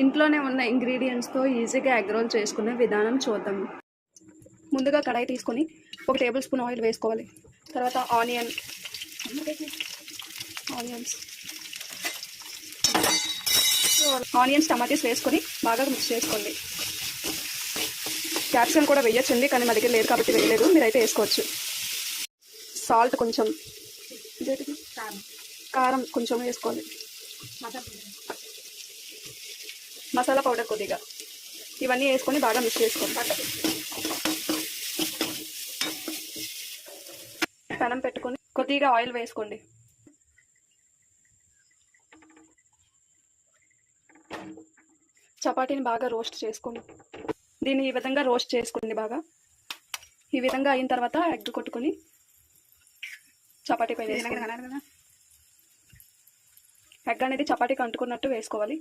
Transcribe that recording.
ఇంట్లోనే ఉన్న ఇంగ్రీడియంట్స్తో ఈజీగా ఎగ్ రోల్ చేసుకునే విధానం చూద్దాం. ముందుగా కడాయి తీసుకొని 1 టేబుల్ స్పూన్ ఆయిల్ వేసుకోవాలి. తర్వాత ఆనియన్స్ టమాటీస్ వేసుకొని బాగా మిక్స్ చేసుకోండి. క్యాప్సికమ్ కూడా వేయొచ్చండి, కానీ మా దగ్గర లేదు కాబట్టి వేయలేదు, మీరైతే వేసుకోవచ్చు. సాల్ట్ కొంచెం, కారం కొంచెం వేసుకోవాలి. మసాలా పౌడర్ కొద్దిగా, ఇవన్నీ వేసుకొని బాగా మిక్స్ చేసుకోండి. పెనం పెట్టుకొని కొద్దిగా ఆయిల్ వేసుకోండి. చపాతీని బాగా రోస్ట్ చేసుకోండి. దీన్ని ఈ విధంగా రోస్ట్ చేసుకోండి. బాగా ఈ విధంగా అయిన తర్వాత ఎగ్ కొట్టుకొని చపాతీ పైన వేసుకోండి. ఎగ్ అనేది చపాతీకి అంటుకున్నట్టు వేసుకోవాలి.